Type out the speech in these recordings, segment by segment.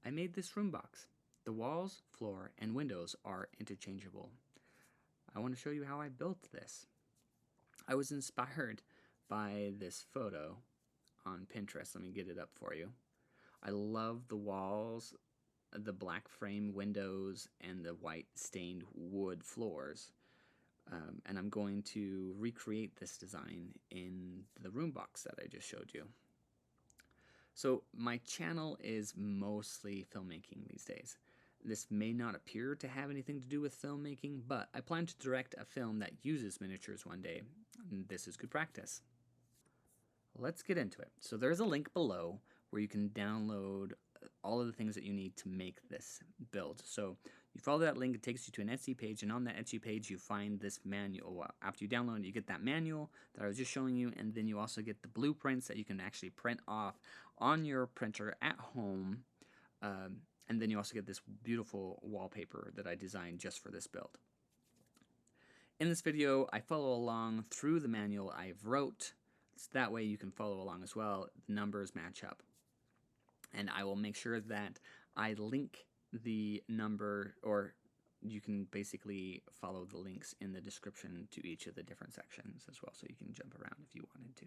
I made this room box. The walls, floor, and windows are interchangeable. I want to show you how I built this. I was inspired by this photo on Pinterest. Let me get it up for you. I love the walls, the black frame windows, and the white stained wood floors. And I'm going to recreate this design in the room box that I just showed you. So my channel is mostly filmmaking these days. This may not appear to have anything to do with filmmaking, but I plan to direct a film that uses miniatures one day. And this is good practice. Let's get into it. So there's a link below where you can download all of the things that you need to make this build. So you follow that link, it takes you to an Etsy page, and on that Etsy page you find this manual. After you download it, you get that manual that I was just showing you, and then you also get the blueprints that you can actually print off on your printer at home. And then you also get this beautiful wallpaper that I designed just for this build. In this video, I follow along through the manual I've wrote, so that way you can follow along as well. The numbers match up. And I will make sure that I link the number, or you can basically follow the links in the description to each of the different sections as well, so you can jump around if you wanted to.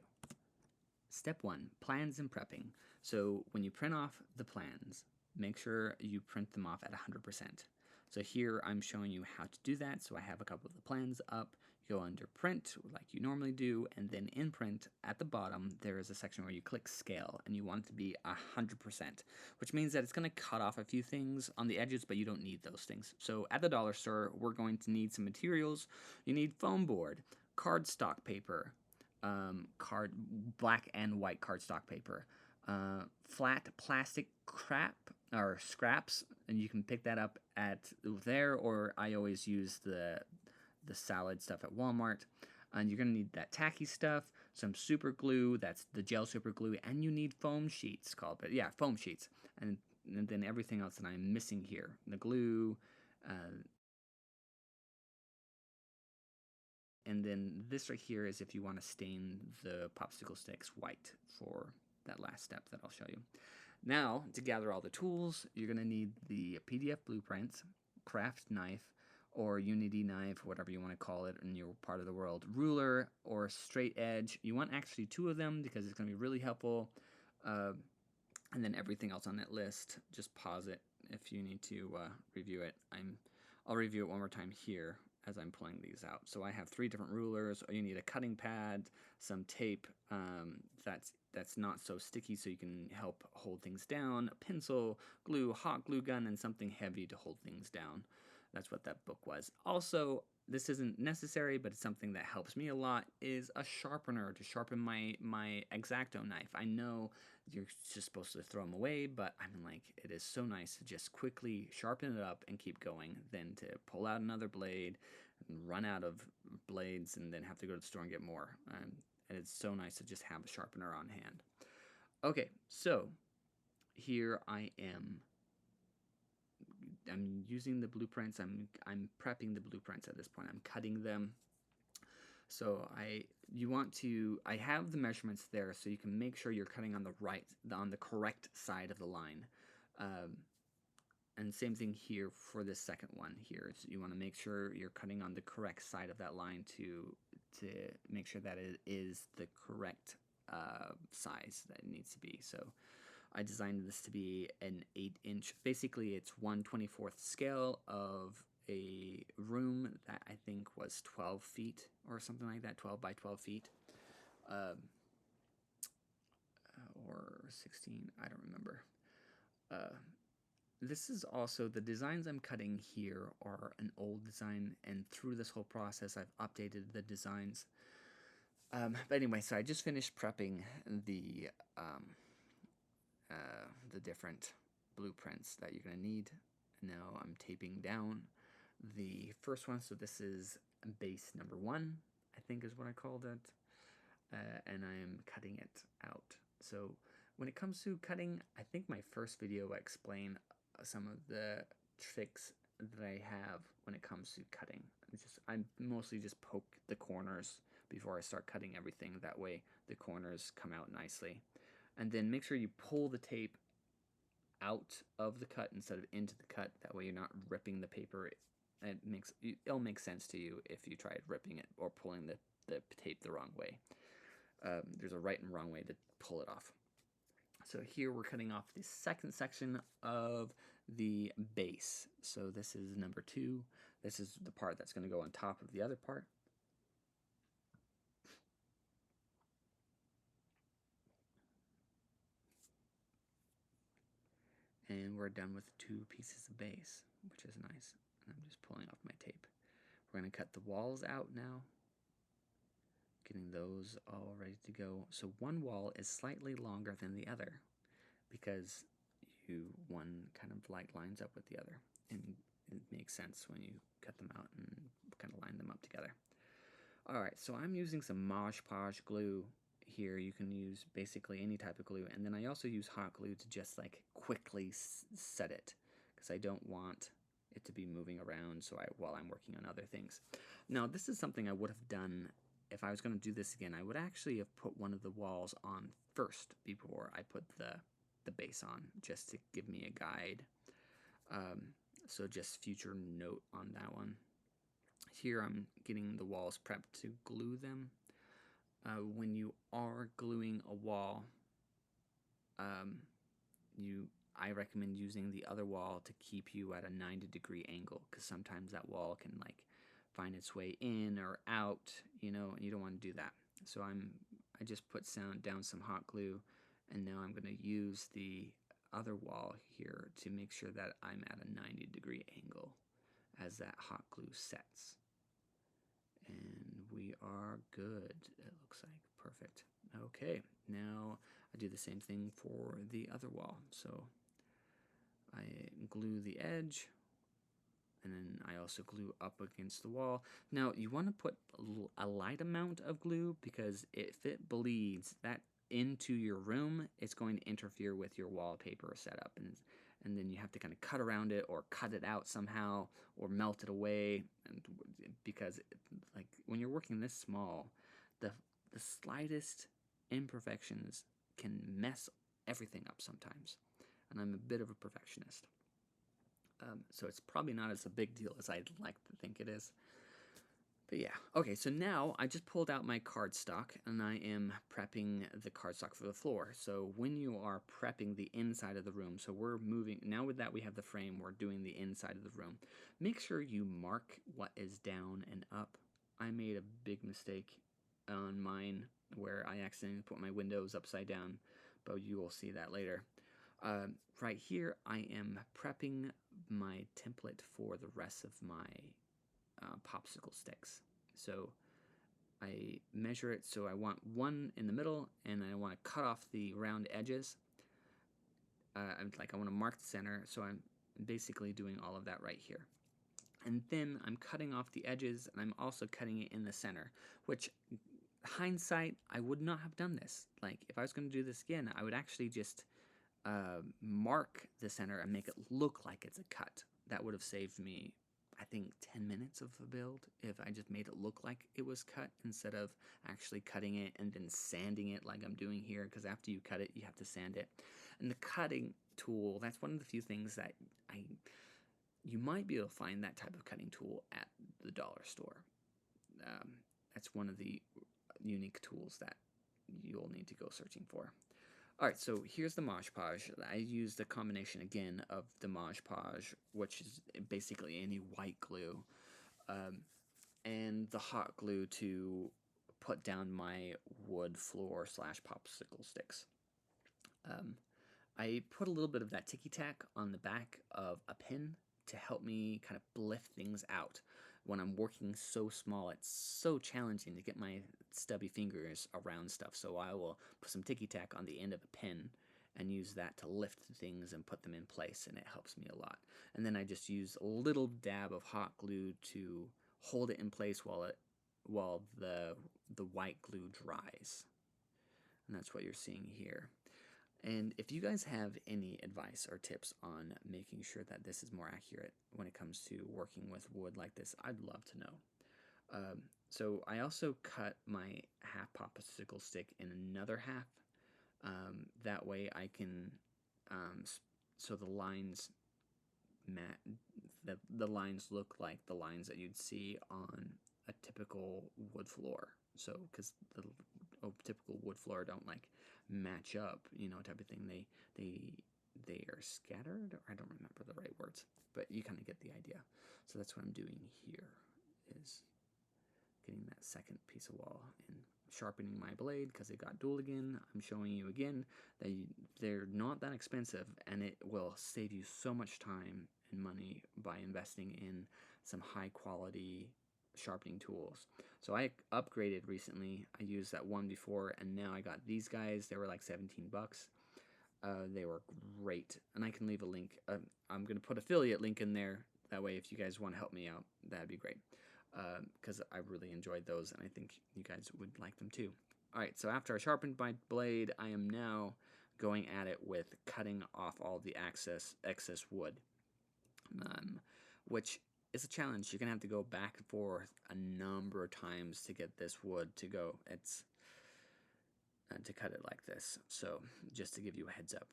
Step 1, plans and prepping. So when you print off the plans, make sure you print them off at 100%. So here I'm showing you how to do that. So I have a couple of the plans up. You go under print like you normally do, and then in print at the bottom there is a section where you click scale, and you want it to be 100%, which means that it's going to cut off a few things on the edges, but you don't need those things. So at the dollar store we're going to need some materials. You need foam board, cardstock paper, black and white cardstock paper, flat plastic crap or scraps, and you can pick that up at there, or I always use the salad stuff at Walmart. And you're gonna need that tacky stuff, some super glue, that's the gel super glue, and you need foam sheets foam sheets, and then everything else that I'm missing here, the glue, and then this right here is if you want to stain the popsicle sticks white for that last step that I'll show you. Now, to gather all the tools, you're going to need the PDF blueprints, craft knife, or Unity knife, whatever you want to call it in your part of the world, ruler, or straight edge. You want actually 2 of them because it's going to be really helpful. And then everything else on that list, just pause it if you need to review it. I'll review it one more time here as I'm pulling these out. So I have 3 different rulers. You need a cutting pad, some tape that's not so sticky so you can help hold things down, a pencil, glue, hot glue gun, and something heavy to hold things down. That's what that book was. Also, this isn't necessary, but it's something that helps me a lot, is a sharpener to sharpen my X-Acto knife. I know you're just supposed to throw them away, but I'm like, it is so nice to just quickly sharpen it up and keep going than to pull out another blade and run out of blades and then have to go to the store and get more. And it's so nice to just have a sharpener on hand. Okay, so here I am. I'm using the blueprints. I'm prepping the blueprints at this point. I'm cutting them. So I have the measurements there, so you can make sure you're cutting on the correct side of the line. And same thing here for this second one here. So you want to make sure you're cutting on the correct side of that line to make sure that it is the correct size that it needs to be. So I designed this to be an 8-inch. Basically, it's 1/24th scale of a room that I think was 12 feet or something like that, 12 by 12 feet. Or 16, I don't remember. This is also, the designs I'm cutting here are an old design, and through this whole process I've updated the designs. But anyway, so I just finished prepping the different blueprints that you're going to need. Now I'm taping down the first one, so this is base number 1, I think is what I called it, and I am cutting it out. So when it comes to cutting, I think my first video I explain some of the tricks that I have when it comes to cutting. I mostly just poke the corners before I start cutting everything. That way the corners come out nicely. And then make sure you pull the tape out of the cut instead of into the cut. That way you're not ripping the paper. It'll make sense to you if you tried ripping it or pulling the tape the wrong way. There's a right and wrong way to pull it off. So here we're cutting off the second section of the base. So this is number 2. This is the part that's going to go on top of the other part. And we're done with 2 pieces of base, which is nice. And I'm just pulling off my tape. We're going to cut the walls out now, getting those all ready to go. So one wall is slightly longer than the other because one kind of like lines up with the other, and it makes sense when you cut them out and kind of line them up together. Alright, so I'm using some Mod Podge glue here. You can use basically any type of glue, and then I also use hot glue to just like quickly set it because I don't want it to be moving around while I'm working on other things. Now this is something I would have done if I was going to do this again. I would actually have put one of the walls on first before I put the base on, just to give me a guide. So just future note on that one. Here I'm getting the walls prepped to glue them. When you are gluing a wall, I recommend using the other wall to keep you at a 90-degree angle, because sometimes that wall can like find its way in or out, and you don't want to do that. So I just put down some hot glue, and now I'm going to use the other wall here to make sure that I'm at a 90-degree angle as that hot glue sets. And we are good. It looks like perfect. Okay, now I do the same thing for the other wall. So I glue the edge, and then I also glue up against the wall. Now you want to put a light amount of glue, because if it bleeds that into your room, it's going to interfere with your wallpaper setup, and then you have to kind of cut around it or cut it out somehow or melt it away, and because like when you're working this small, the slightest imperfections can mess everything up sometimes, and I'm a bit of a perfectionist. So it's probably not as a big deal as I'd like to think it is. But yeah, okay, so now I just pulled out my cardstock, and I am prepping the cardstock for the floor. So when you are prepping the inside of the room, so we're moving, now with that we have the frame, we're doing the inside of the room. Make sure you mark what is down and up. I made a big mistake on mine where I accidentally put my windows upside down, but you will see that later. Right here, I am prepping my template for the rest of my popsicle sticks. So I measure it, so I want one in the middle, and I want to cut off the round edges. I want to mark the center, so I'm basically doing all of that right here. And then I'm cutting off the edges, and I'm also cutting it in the center, which, hindsight, I would not have done this. Like, if I was going to do this again, I would actually just mark the center and make it look like it's a cut. That would have saved me, I think, 10 minutes of the build if I just made it look like it was cut instead of actually cutting it and then sanding it like I'm doing here, because after you cut it, you have to sand it. And the cutting tool, that's one of the few things that you might be able to find that type of cutting tool at the dollar store. That's one of the unique tools that you'll need to go searching for. Alright, so here's the Mod Podge. I used a combination again of the Mod Podge, which is basically any white glue, and the hot glue to put down my wood floor / popsicle sticks. I put a little bit of that ticky tack on the back of a pin to help me kind of lift things out. When I'm working so small, it's so challenging to get my stubby fingers around stuff, so I will put some ticky tack on the end of a pin and use that to lift things and put them in place, and it helps me a lot. And then I just use a little dab of hot glue to hold it in place while the white glue dries. And that's what you're seeing here. And if you guys have any advice or tips on making sure that this is more accurate when it comes to working with wood like this, I'd love to know. So I also cut my half popsicle stick in another half. That way I can so the lines the lines look like the lines that you'd see on a typical wood floor. So because the typical wood floor don't like match up, type of thing. They are scattered. Or I don't remember the right words, but you kind of get the idea. So that's what I'm doing here, is getting that second piece of wall and sharpening my blade because it got dull again. I'm showing you again that they're not that expensive, and it will save you so much time and money by investing in some high quality sharpening tools. So I upgraded recently. I used that one before, and now I got these guys. They were like 17 bucks. They were great, and I can leave a link. I'm going to put affiliate link in there. That way, if you guys want to help me out, that'd be great, because I really enjoyed those, and I think you guys would like them too. All right, so after I sharpened my blade, I am now going at it with cutting off all the excess wood, which is a challenge. You're going to have to go back and forth a number of times to get this wood to go. It's to cut it like this. So just to give you a heads up,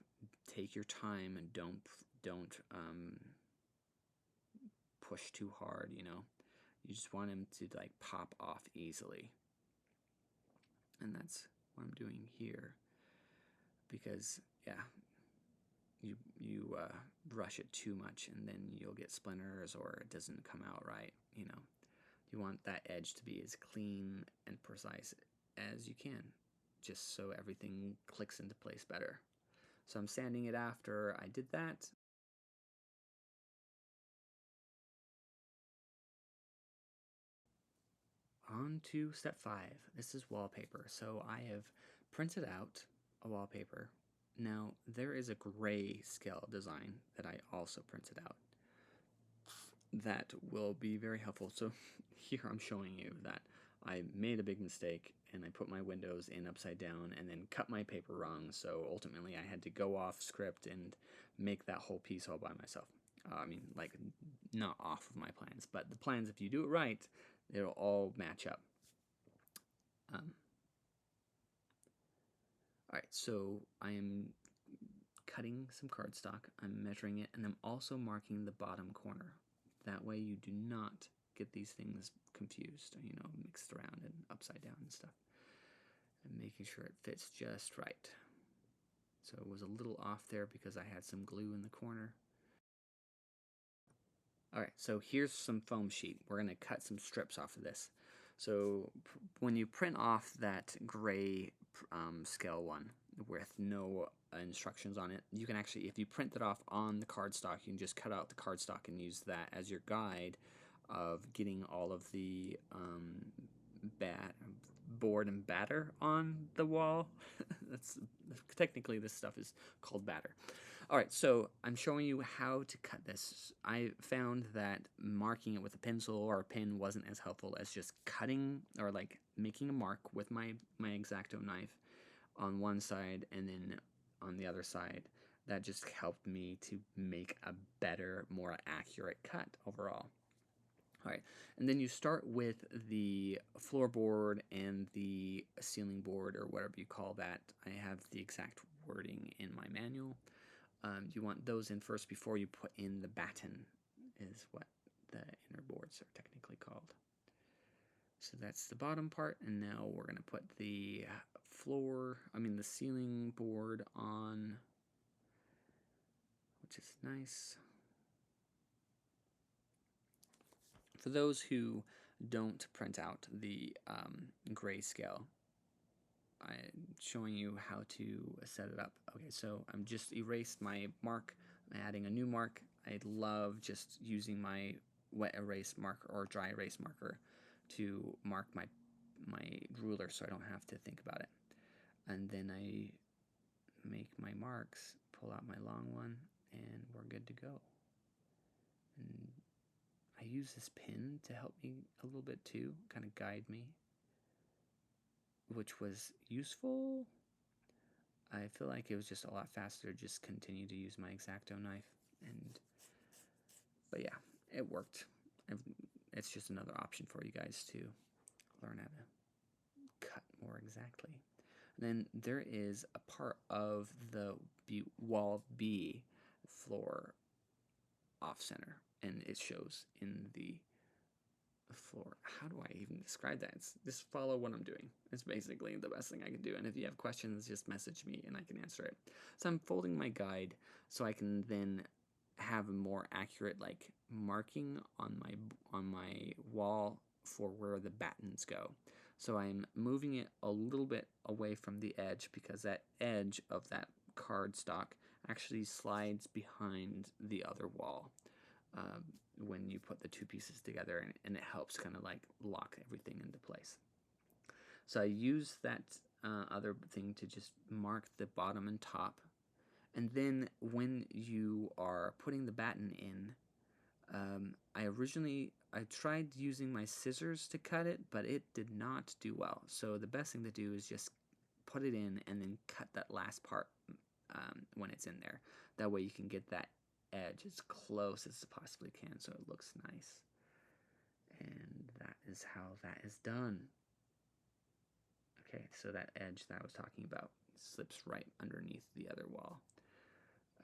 take your time and don't push too hard. You just want him to like pop off easily, and that's what I'm doing here. Because you rush it too much, and then you'll get splinters or it doesn't come out right. You want that edge to be as clean and precise as you can, just so everything clicks into place better. So I'm sanding it after I did that. On to step 5. This is wallpaper. So I have printed out a wallpaper. Now there is a gray scale design that I also printed out that will be very helpful. So here I'm showing you that I made a big mistake and I put my windows in upside down and then cut my paper wrong. So ultimately I had to go off script and make that whole piece all by myself. I mean, like, not off of my plans, but the plans, if you do it right, it'll all match up. Alright, so I am cutting some cardstock, I'm measuring it, and I'm also marking the bottom corner. That way you do not get these things confused, mixed around and upside down and stuff. And making sure it fits just right. So it was a little off there because I had some glue in the corner. Alright, so here's some foam sheet. We're going to cut some strips off of this. So when you print off that gray scale one with no instructions on it, you can actually, if you print it off on the cardstock, you can just cut out the cardstock and use that as your guide of getting all of the board and batter on the wall. That's technically, this stuff is called batter. Alright, so I'm showing you how to cut this. I found that marking it with a pencil or a pen wasn't as helpful as just cutting or like making a mark with my X-Acto knife on one side and then on the other side. That just helped me to make a better, more accurate cut overall. Alright, and then you start with the floorboard and the ceiling board, or whatever you call that. I have the exact wording in my manual. You want those in first before you put in the batten, is what the inner boards are technically called. So that's the bottom part, and now we're going to put the the ceiling board on, which is nice. For those who don't print out the grayscale, I'm showing you how to set it up. Okay, so I'm just erased my mark. I'm adding a new mark. I love just using my wet erase marker or dry erase marker to mark my ruler so I don't have to think about it. And then I make my marks, pull out my long one, and we're good to go. And I use this pin to help me a little bit too, kind of guide me, which was useful. I feel like it was just a lot faster to just continue to use my X-Acto knife, but yeah, it worked. It's just another option for you guys to learn how to cut more exactly. And then there is a part of the wall B floor off center, and it shows in the floor. How do I even describe that? It's just follow what I'm doing. It's basically the best thing I can do. And if you have questions, just message me and I can answer it. So I'm folding my guide so I can then have a more accurate like marking on my wall for where the battens go. So I'm moving it a little bit away from the edge because that edge of that cardstock actually slides behind the other wall. When you put the two pieces together, and it helps kind of like lock everything into place. So I use that other thing to just mark the bottom and top, and then when you are putting the batten in, I tried using my scissors to cut it, but it did not do well. So the best thing to do is just put it in and then cut that last part when it's in there. That way you can get that edge as close as it possibly can so it looks nice. And that is how that is done. Okay, so that edge that I was talking about slips right underneath the other wall.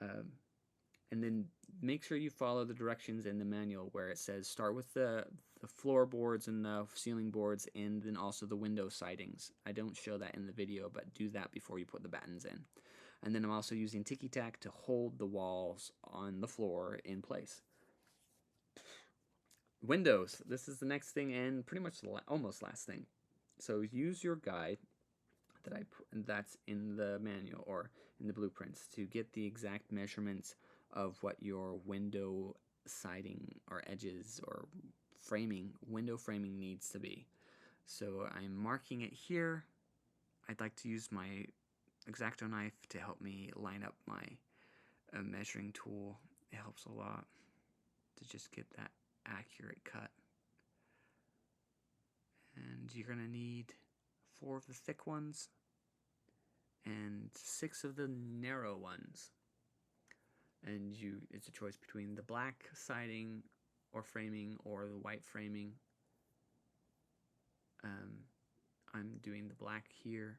And then make sure you follow the directions in the manual where it says start with the floorboards and the ceiling boards and then also the window sidings. I don't show that in the video, but do that before you put the battens in. And then I'm also using Tiki Tack to hold the walls on the floor in place. Windows. This is the next thing and pretty much almost last thing. So use your guide that's in the manual or in the blueprints to get the exact measurements of what your window siding or edges or window framing needs to be. So I'm marking it here. I'd like to use my X-Acto knife to help me line up my measuring tool. It helps a lot to just get that accurate cut. And you're gonna need 4 of the thick ones and 6 of the narrow ones. And it's a choice between the black siding or framing or the white framing. I'm doing the black here.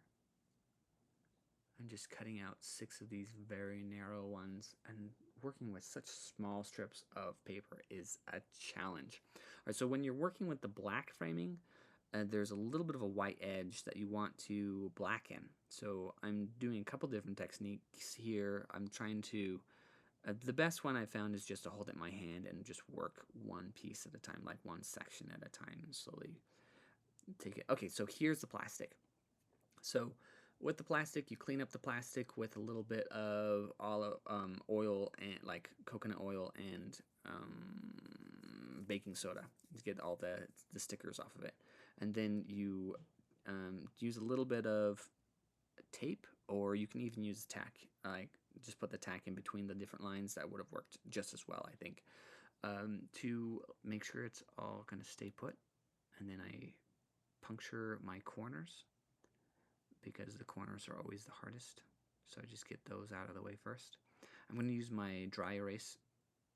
I'm just cutting out 6 of these very narrow ones, and working with such small strips of paper is a challenge. All right, so when you're working with the black framing, there's a little bit of a white edge that you want to blacken. So I'm doing a couple different techniques here. I'm trying to, the best one I found is just to hold it in my hand and just work one piece at a time, like one section at a time, and slowly take it. Okay, so here's the plastic. So with the plastic, you clean up the plastic with a little bit of oil and like coconut oil and baking soda to get all the stickers off of it. And then you use a little bit of tape, or you can even use tack. Like just put the tack in between the different lines. That would have worked just as well, I think, to make sure it's all going to stay put. And then I puncture my corners because the corners are always the hardest. So I just get those out of the way first. I'm going to use my dry erase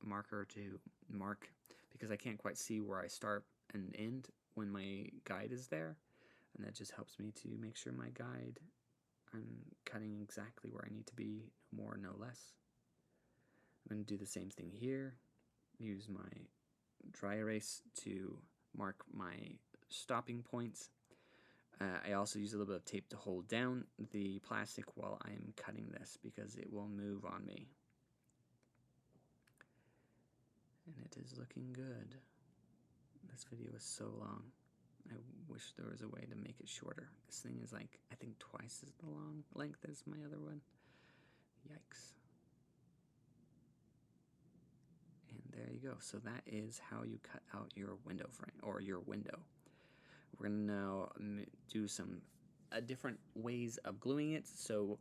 marker to mark because I can't quite see where I start and end when my guide is there. And that just helps me to make sure my guide, I'm cutting exactly where I need to be, no more, no less. I'm going to do the same thing here. Use my dry erase to mark my stopping points. I also use a little bit of tape to hold down the plastic while I'm cutting this because it will move on me. And it is looking good. This video is so long. I wish there was a way to make it shorter. This thing is like, I think twice as the long length as my other one. Yikes. And there you go. So that is how you cut out your window frame, or your window. We're going to now do some different ways of gluing it. So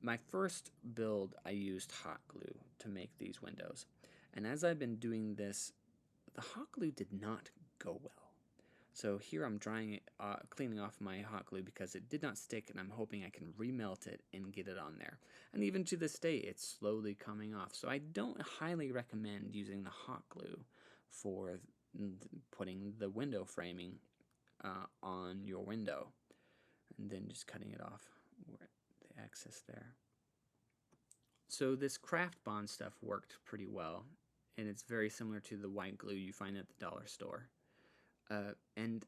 my first build, I used hot glue to make these windows. And as I've been doing this, the hot glue did not go well. So here I'm drying it, cleaning off my hot glue because it did not stick, and I'm hoping I can remelt it and get it on there. And even to this day, it's slowly coming off. So I don't highly recommend using the hot glue for putting the window framing on your window, and then just cutting it off where the excess there. So this craft bond stuff worked pretty well, and it's very similar to the white glue you find at the dollar store. And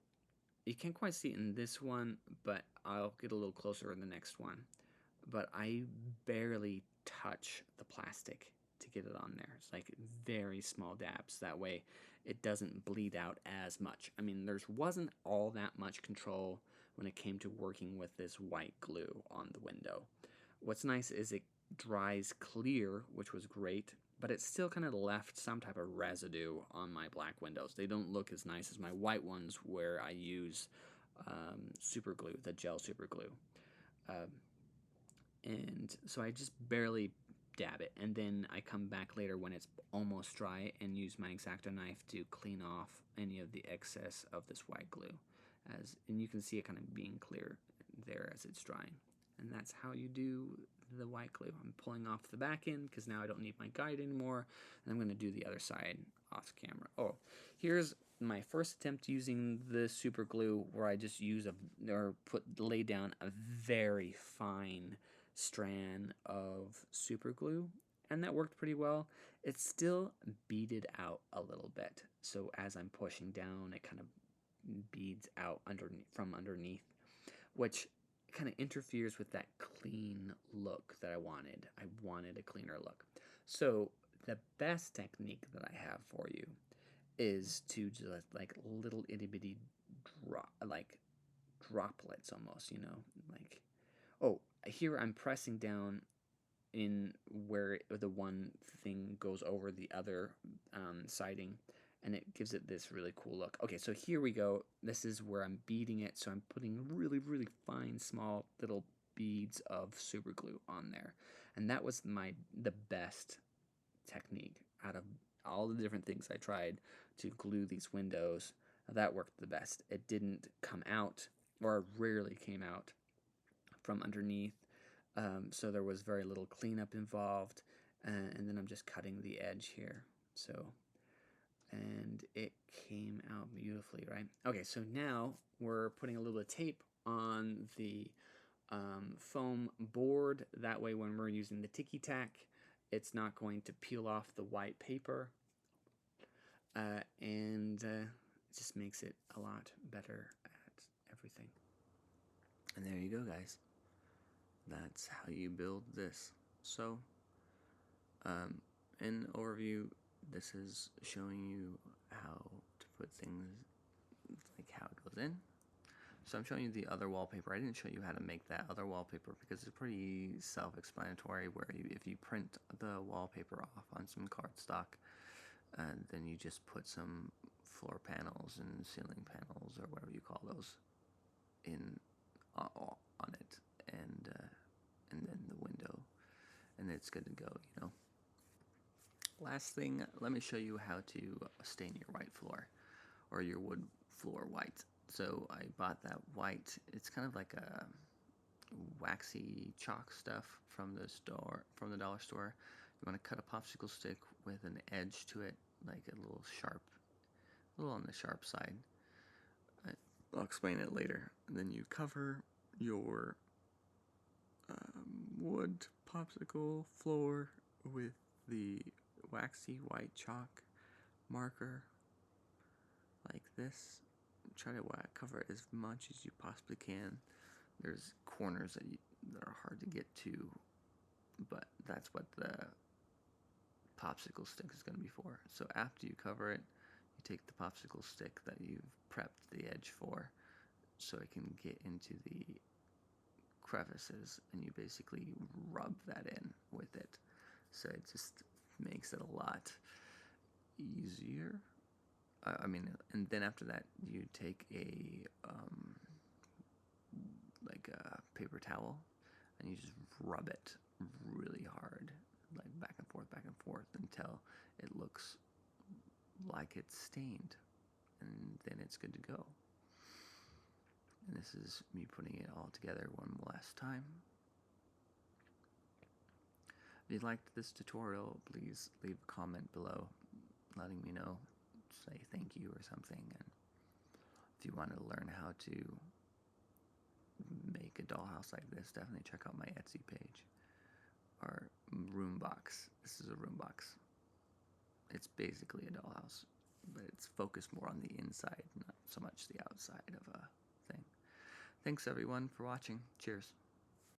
you can't quite see it in this one, but I'll get a little closer in the next one. But I barely touch the plastic to get it on there. It's like very small dabs. That way it doesn't bleed out as much. I mean, there wasn't all that much control when it came to working with this white glue on the window. What's nice is it dries clear, which was great, but it still kind of left some type of residue on my black windows. They don't look as nice as my white ones where I use super glue, the gel super glue. And so I just barely dab it, and then I come back later when it's almost dry and use my X-Acto knife to clean off any of the excess of this white glue. And you can see it kind of being clear there as it's drying. And that's how you do the white glue. I'm pulling off the back end because now I don't need my guide anymore, and I'm going to do the other side off camera. Oh, here's my first attempt using the super glue, where I just lay down a very fine strand of super glue, and that worked pretty well. It still beaded out a little bit, so as I'm pushing down, it kind of beads out from underneath, which kind of interferes with that clean look that I wanted. I wanted a cleaner look. So the best technique that I have for you is to just like little itty bitty droplets almost, like, oh, here I'm pressing down in where the one thing goes over the other siding, and it gives it this really cool look. Okay, so here we go. This is where I'm beading it, so I'm putting really, really fine, small little beads of super glue on there. And that was the best technique out of all the different things I tried to glue these windows. That worked the best. It didn't come out, or rarely came out from underneath, so there was very little cleanup involved, and then I'm just cutting the edge here. So, and it came out beautifully, right? Okay, so now we're putting a little bit of tape on the foam board. That way when we're using the Tiki Tack, it's not going to peel off the white paper, and it just makes it a lot better at everything. And there you go, guys. That's how you build this. So, in overview, this is showing you how to put things, like how it goes in. So I'm showing you the other wallpaper. I didn't show you how to make that other wallpaper because it's pretty self-explanatory, where if you print the wallpaper off on some cardstock, and then you just put some floor panels and ceiling panels, or whatever you call those, in on it, and then the window, and it's good to go. Last thing, let me show you how to stain your white floor, or your wood floor white. So I bought that white. It's kind of like a waxy chalk stuff from the dollar store. You want to cut a popsicle stick with an edge to it, like a little on the sharp side. I'll explain it later. And then you cover your wood popsicle floor with the waxy white chalk marker, like this. Try to cover it as much as you possibly can. There's corners that are hard to get to, but that's what the popsicle stick is going to be for. So after you cover it, you take the popsicle stick that you've prepped the edge for, so it can get into the crevices, and you basically rub that in with it. So it just makes it a lot easier. And then after that, you take a paper towel, and you just rub it really hard, like back and forth, until it looks like it's stained, and then it's good to go. And this is me putting it all together one last time. If you liked this tutorial, please leave a comment below letting me know, say thank you or something. And if you want to learn how to make a dollhouse like this, definitely check out my Etsy page. our room box. This is a room box. It's basically a dollhouse, but it's focused more on the inside, not so much the outside of a thing. Thanks everyone for watching. Cheers.